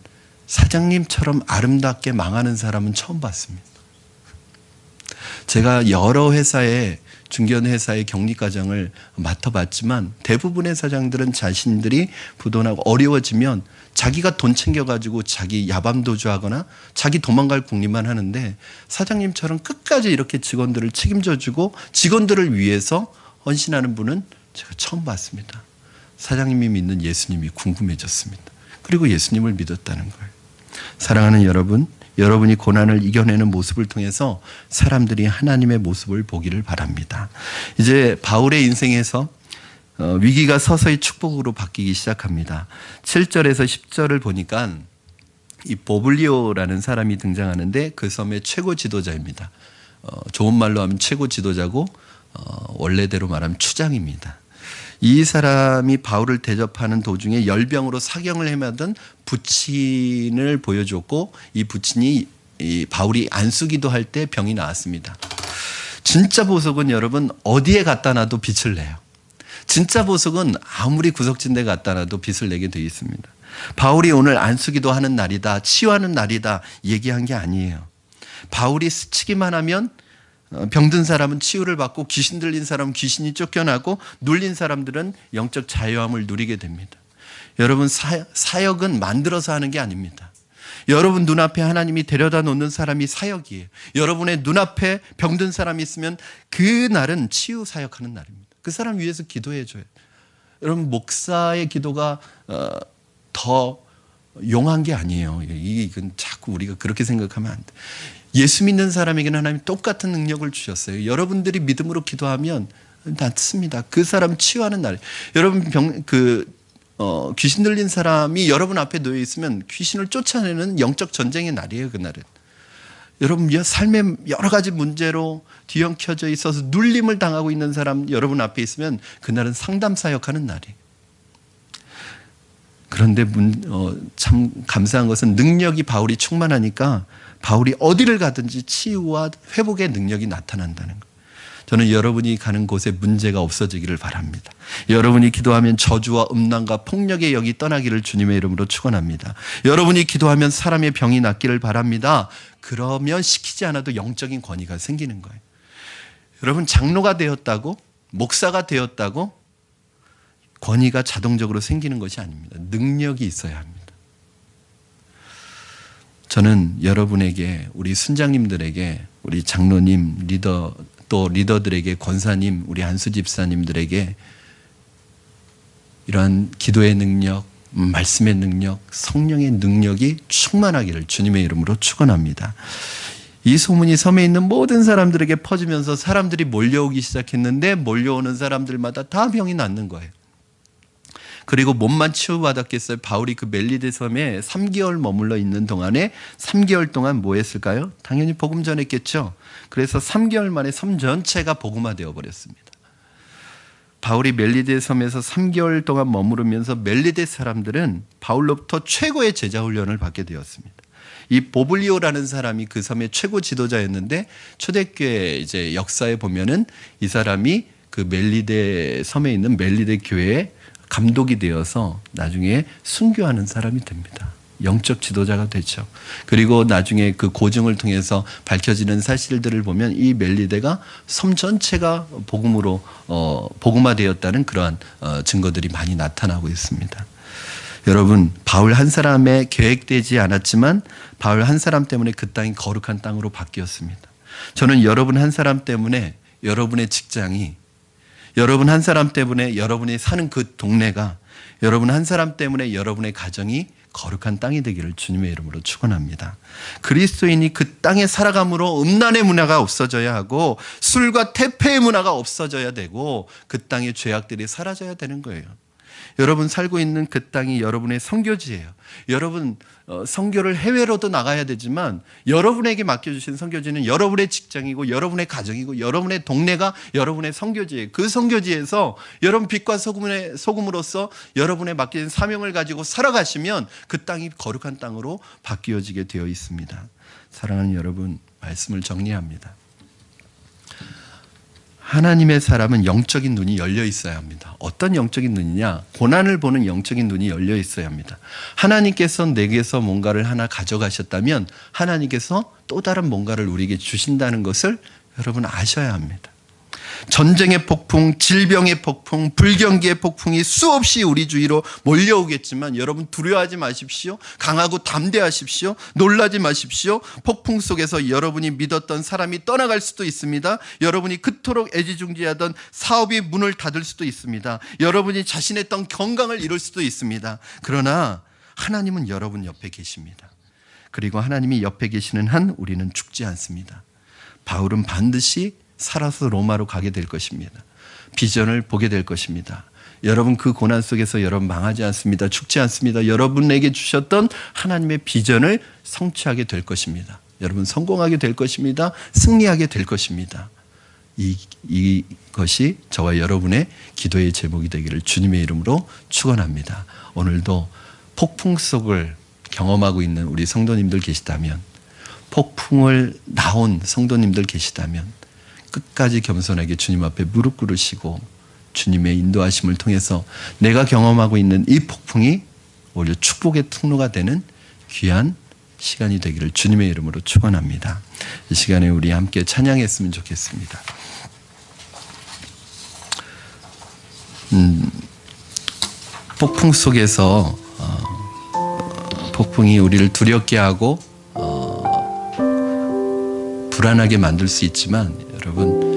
[SPEAKER 1] 사장님처럼 아름답게 망하는 사람은 처음 봤습니다. 제가 여러 회사에, 중견회사의 격리과장을 맡아봤지만 대부분의 사장들은 자신들이 부도나고 어려워지면 자기가 돈 챙겨가지고 자기 야밤도주하거나 자기 도망갈 궁리만 하는데, 사장님처럼 끝까지 이렇게 직원들을 책임져주고 직원들을 위해서 헌신하는 분은 제가 처음 봤습니다. 사장님이 믿는 예수님이 궁금해졌습니다. 그리고 예수님을 믿었다는 거예요. 사랑하는 여러분, 여러분이 고난을 이겨내는 모습을 통해서 사람들이 하나님의 모습을 보기를 바랍니다. 이제 바울의 인생에서 위기가 서서히 축복으로 바뀌기 시작합니다. 7절에서 10절을 보니까 이 보블리오라는 사람이 등장하는데 그 섬의 최고 지도자입니다. 좋은 말로 하면 최고 지도자고 원래대로 말하면 추장입니다. 이 사람이 바울을 대접하는 도중에 열병으로 사경을 헤매던 부친을 보여줬고, 이 부친이 이 바울이 안수기도 할 때 병이 나왔습니다. 진짜 보석은 여러분 어디에 갖다 놔도 빛을 내요. 진짜 보석은 아무리 구석진 데 갖다 놔도 빛을 내게 되어 있습니다. 바울이 오늘 안수기도 하는 날이다, 치유하는 날이다 얘기한 게 아니에요. 바울이 스치기만 하면 병든 사람은 치유를 받고 귀신 들린 사람은 귀신이 쫓겨나고 눌린 사람들은 영적 자유함을 누리게 됩니다. 여러분, 사역은 만들어서 하는 게 아닙니다. 여러분 눈앞에 하나님이 데려다 놓는 사람이 사역이에요. 여러분의 눈앞에 병든 사람이 있으면 그날은 치유 사역하는 날입니다. 그 사람 위해서 기도해 줘요. 여러분, 목사의 기도가 더 용한 게 아니에요. 이건 자꾸 우리가 그렇게 생각하면 안 돼. 예수 믿는 사람에게는 하나님 똑같은 능력을 주셨어요. 여러분들이 믿음으로 기도하면 낫습니다. 그 사람 치유하는 날. 여러분 귀신 들린 사람이 여러분 앞에 놓여 있으면 귀신을 쫓아내는 영적 전쟁의 날이에요. 그날은. 여러분 삶의 여러 가지 문제로 뒤엉켜져 있어서 눌림을 당하고 있는 사람 여러분 앞에 있으면 그날은 상담 사역하는 날이에요. 그런데 참 감사한 것은 능력이 바울이 충만하니까 바울이 어디를 가든지 치유와 회복의 능력이 나타난다는 거예요. 저는 여러분이 가는 곳에 문제가 없어지기를 바랍니다. 여러분이 기도하면 저주와 음란과 폭력의 영이 떠나기를 주님의 이름으로 축원합니다. 여러분이 기도하면 사람의 병이 낫기를 바랍니다. 그러면 시키지 않아도 영적인 권위가 생기는 거예요. 여러분, 장로가 되었다고, 목사가 되었다고 권위가 자동적으로 생기는 것이 아닙니다. 능력이 있어야 합니다. 저는 여러분에게, 우리 순장님들에게, 우리 장로님, 또 리더들에게, 권사님, 우리 안수 집사님들에게 이러한 기도의 능력, 말씀의 능력, 성령의 능력이 충만하기를 주님의 이름으로 축원합니다. 이 소문이 섬에 있는 모든 사람들에게 퍼지면서 사람들이 몰려오기 시작했는데 몰려오는 사람들마다 다 병이 낫는 거예요. 그리고 몸만 치유받았겠어요? 바울이 그 멜리데 섬에 3개월 머물러 있는 동안에 3개월 동안 뭐 했을까요? 당연히 복음 전했겠죠. 그래서 3개월 만에 섬 전체가 복음화되어 버렸습니다. 바울이 멜리데 섬에서 3개월 동안 머무르면서 멜리데 사람들은 바울로부터 최고의 제자 훈련을 받게 되었습니다. 이 보블리오라는 사람이 그 섬의 최고 지도자였는데 초대교회 이제 역사에 보면은 이 사람이 그 멜리데 섬에 있는 멜리데 교회에 감독이 되어서 나중에 순교하는 사람이 됩니다. 영적 지도자가 되죠. 그리고 나중에 그 고증을 통해서 밝혀지는 사실들을 보면 이 멜리데가 섬 전체가 복음으로 복음화되었다는 그러한 증거들이 많이 나타나고 있습니다. 여러분, 바울 한 사람의 계획되지 않았지만 바울 한 사람 때문에 그 땅이 거룩한 땅으로 바뀌었습니다. 저는 여러분 한 사람 때문에 여러분의 직장이, 여러분 한 사람 때문에 여러분이 사는 그 동네가, 여러분 한 사람 때문에 여러분의 가정이 거룩한 땅이 되기를 주님의 이름으로 축원합니다. 그리스도인이 그 땅에 살아감으로 음란의 문화가 없어져야 하고 술과 태폐의 문화가 없어져야 되고 그 땅의 죄악들이 사라져야 되는 거예요. 여러분 살고 있는 그 땅이 여러분의 선교지예요. 여러분 선교를 해외로도 나가야 되지만 여러분에게 맡겨주신 선교지는 여러분의 직장이고 여러분의 가정이고 여러분의 동네가 여러분의 선교지예요. 그 선교지에서 여러분 빛과 소금으로서 여러분의 맡겨진 사명을 가지고 살아가시면 그 땅이 거룩한 땅으로 바뀌어지게 되어 있습니다. 사랑하는 여러분, 말씀을 정리합니다. 하나님의 사람은 영적인 눈이 열려 있어야 합니다. 어떤 영적인 눈이냐? 고난을 보는 영적인 눈이 열려 있어야 합니다. 하나님께서 내게서 뭔가를 하나 가져가셨다면 하나님께서 또 다른 뭔가를 우리에게 주신다는 것을 여러분 아셔야 합니다. 전쟁의 폭풍, 질병의 폭풍, 불경기의 폭풍이 수없이 우리 주위로 몰려오겠지만 여러분 두려워하지 마십시오. 강하고 담대하십시오. 놀라지 마십시오. 폭풍 속에서 여러분이 믿었던 사람이 떠나갈 수도 있습니다. 여러분이 그토록 애지중지하던 사업이 문을 닫을 수도 있습니다. 여러분이 자신했던 건강을 잃을 수도 있습니다. 그러나 하나님은 여러분 옆에 계십니다. 그리고 하나님이 옆에 계시는 한 우리는 죽지 않습니다. 바울은 반드시 살아서 로마로 가게 될 것입니다. 비전을 보게 될 것입니다. 여러분 그 고난 속에서 여러분 망하지 않습니다. 죽지 않습니다. 여러분에게 주셨던 하나님의 비전을 성취하게 될 것입니다. 여러분 성공하게 될 것입니다. 승리하게 될 것입니다. 이것이 저와 여러분의 기도의 제목이 되기를 주님의 이름으로 축원합니다. 오늘도 폭풍 속을 경험하고 있는 우리 성도님들 계시다면, 폭풍을 나온 성도님들 계시다면 끝까지 겸손하게 주님 앞에 무릎 꿇으시고 주님의 인도하심을 통해서 내가 경험하고 있는 이 폭풍이 오히려 축복의 통로가 되는 귀한 시간이 되기를 주님의 이름으로 축원합니다. 이 시간에 우리 함께 찬양했으면 좋겠습니다. 폭풍 속에서 폭풍이 우리를 두렵게 하고 불안하게 만들 수 있지만 여러분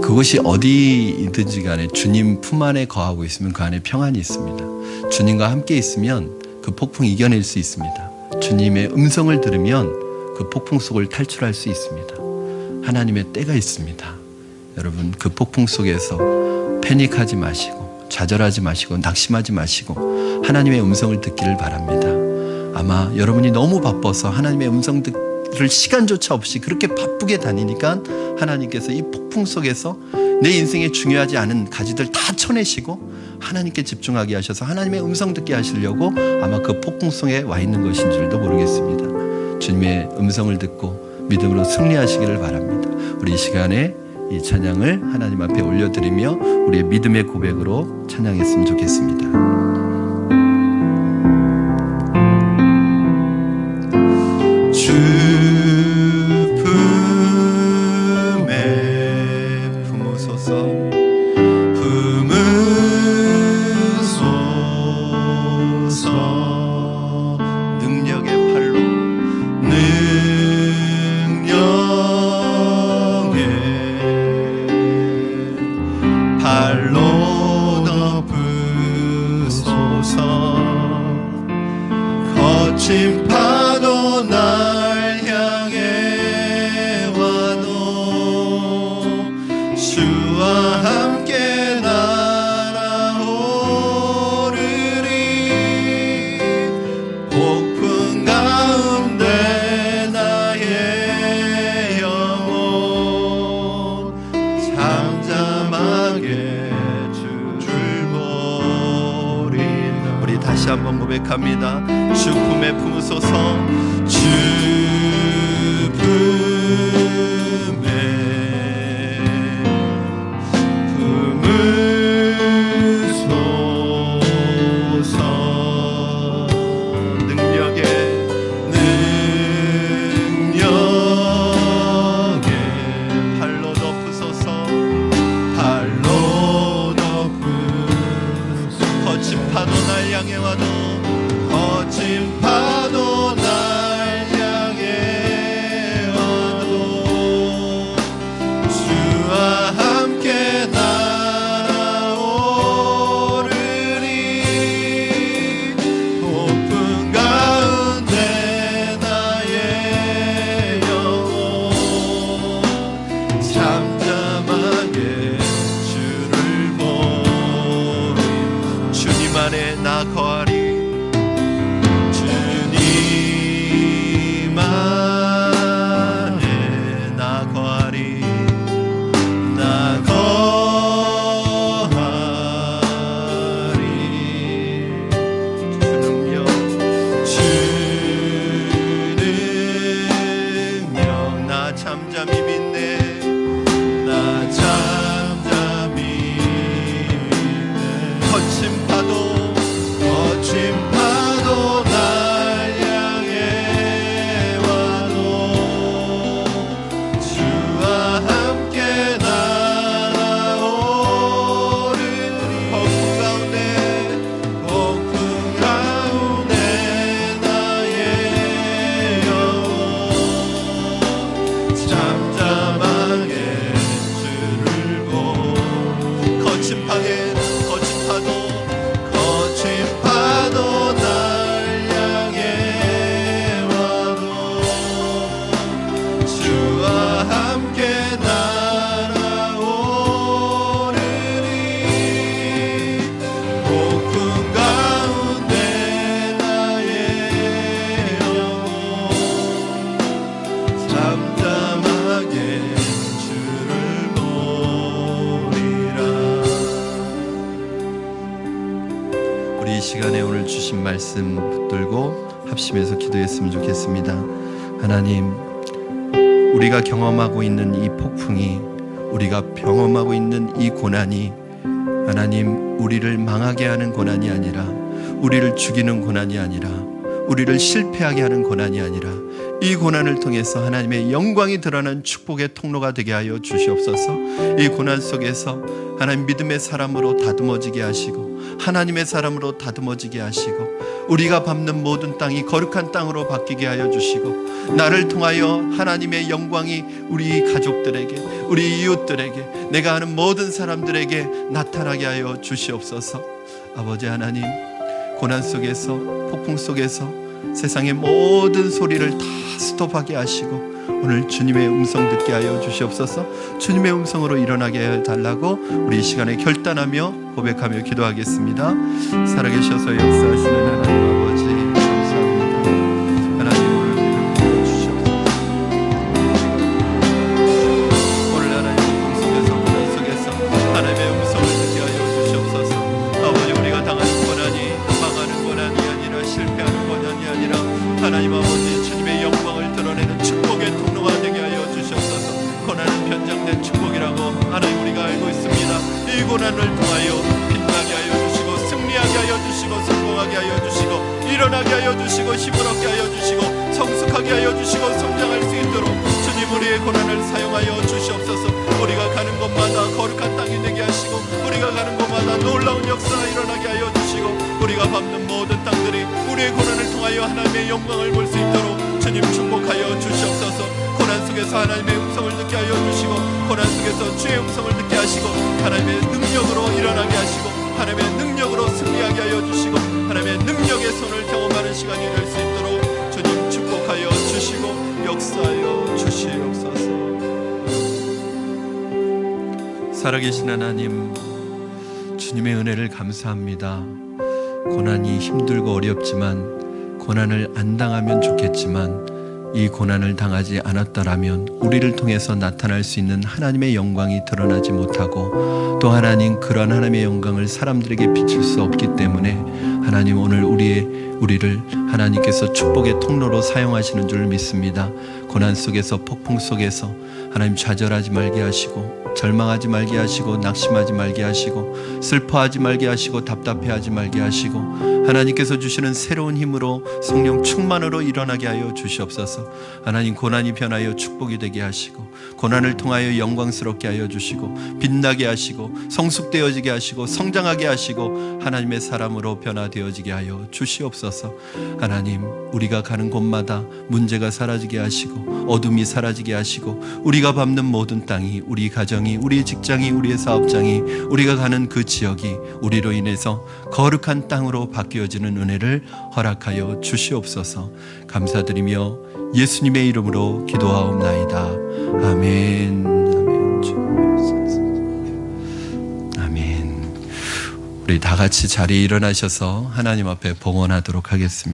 [SPEAKER 1] 그것이 어디든지 간에 주님 품 안에 거하고 있으면 그 안에 평안이 있습니다. 주님과 함께 있으면 그 폭풍 이겨낼 수 있습니다. 주님의 음성을 들으면 그 폭풍 속을 탈출할 수 있습니다. 하나님의 때가 있습니다. 여러분 그 폭풍 속에서 패닉하지 마시고 좌절하지 마시고 낙심하지 마시고 하나님의 음성을 듣기를 바랍니다. 아마 여러분이 너무 바빠서 하나님의 음성 들을 시간조차 없이 그렇게 바쁘게 다니니까 하나님께서 이 폭풍 속에서 내 인생에 중요하지 않은 가지들 다 쳐내시고 하나님께 집중하게 하셔서 하나님의 음성 듣게 하시려고 아마 그 폭풍 속에 와 있는 것인 줄도 모르겠습니다. 주님의 음성을 듣고 믿음으로 승리하시기를 바랍니다. 우리 이 시간에 이 찬양을 하나님 앞에 올려드리며 우리의 믿음의 고백으로 찬양했으면 좋겠습니다. 주 품에 품으소서 품으소서 능력의 팔로 능력의 팔로 덮으소서 거친 파도 날 향해 와도 주와 함께 날아오르리 폭풍 가운데 나의 영혼 잠잠하게 주를 보리라. 우리 다시 한번 고백합니다. 주 품에 품으소서 주 품에 품으소서 능력의 팔로 덮으소서 팔로 덮으소서 거친 파도 날 향해 와도 거친 파도 날 향해 와도 주와 함께 날아오르리 폭풍 가운데 나의 영혼 잠잠하게 주를 보리 주님 안에 나 거하리 시간에 오늘 주신 말씀 붙들고 합심해서 기도했으면 좋겠습니다. 하나님, 우리가 경험하고 있는 이 폭풍이, 우리가 경험하고 있는 이 고난이 하나님 우리를 망하게 하는 고난이 아니라, 우리를 죽이는 고난이 아니라, 우리를 실패하게 하는 고난이 아니라 이 고난을 통해서 하나님의 영광이 드러나는 축복의 통로가 되게 하여 주시옵소서. 이 고난 속에서 하나님 믿음의 사람으로 다듬어지게 하시고 하나님의 사람으로 다듬어지게 하시고 우리가 밟는 모든 땅이 거룩한 땅으로 바뀌게 하여 주시고 나를 통하여 하나님의 영광이 우리 가족들에게, 우리 이웃들에게, 내가 아는 모든 사람들에게 나타나게 하여 주시옵소서. 아버지 하나님, 고난 속에서, 폭풍 속에서 세상의 모든 소리를 다 스톱하게 하시고 오늘 주님의 음성 듣게 하여 주시옵소서. 주님의 음성으로 일어나게 해달라고 우리 이 시간에 결단하며 고백하며 기도하겠습니다. 살아계셔서 역사하시는 하나님 아버지 감사합니다. 하나님 오늘 주시옵소서. 오늘 하나님의 음성 속에서, 고난 속에서 하나님의 음성을 듣게 하여 주시옵소서. 아버지, 우리가 당하는 고난이 망하는 고난이 아니라 실패하는 고난이 아니라 하나님 아버지 주님의 영광을 드러내는 축복의 통로가 되게 하여 주시옵소서. 고난은 변장된 축복이라고 하나님 우리가 알고 있습니다. 이 고난을 통하여 빛나게 하여 주시고 승리하게 하여 주시고 성공하게 하여 주시고 일어나게 하여 주시고 힘을 얻게 하여 주시고 성숙하게 하여 주시고 성장할 수 있도록 주님 우리의 고난을 사용하여 주시옵소서. 우리가 가는 곳마다 거룩한 땅이 되게 하시고 우리가 가는 곳마다 놀라운 역사가 일어나게 하여 주시고 우리가 밟는 모든 땅들이 우리의 고난을 통하여 하나님의 영광을 볼 수 있도록 주님 축복하여 주시옵소서. 고난 속에서 하나님의 음성을 듣게 하여 주시고 고난 속에서 주의 음성을 듣게 하시고 하나님의 능력으로 일어나게 하시고 하나님의 능력으로 승리하게 하여 주시고 하나님의 능력의 손을 경험하는 시간이 될 수 있도록 주님 축복하여 주시고 역사하여 주시옵소서. 살아계신 하나님, 주님의 은혜를 감사합니다. 고난이 힘들고 어렵지만 고난을 안 당하면 좋겠지만 이 고난을 당하지 않았더라면 우리를 통해서 나타날 수 있는 하나님의 영광이 드러나지 못하고 또 하나님 그러한 하나님의 영광을 사람들에게 비칠 수 없기 때문에 하나님 오늘 우리를 하나님께서 축복의 통로로 사용하시는 줄 믿습니다. 고난 속에서 폭풍 속에서 하나님 좌절하지 말게 하시고 절망하지 말게 하시고 낙심하지 말게 하시고 슬퍼하지 말게 하시고 답답해하지 말게 하시고 하나님께서 주시는 새로운 힘으로 성령 충만으로 일어나게 하여 주시옵소서. 하나님 고난이 변하여 축복이 되게 하시고 고난을 통하여 영광스럽게 하여 주시고 빛나게 하시고 성숙되어지게 하시고 성장하게 하시고 하나님의 사람으로 변화되어지게 하여 주시옵소서. 하나님 우리가 가는 곳마다 문제가 사라지게 하시고 어둠이 사라지게 하시고 우리가 밟는 모든 땅이 우리 가정이 우리의 직장이 우리의 사업장이 우리가 가는 그 지역이 우리로 인해서 거룩한 땅으로 바뀌어지는 은혜를 허락하여 주시옵소서. 감사드리며 예수님의 이름으로 기도하옵나이다. 아멘. 아멘. 우리 다 같이 자리에 일어나셔서 하나님 앞에 봉헌하도록 하겠습니다.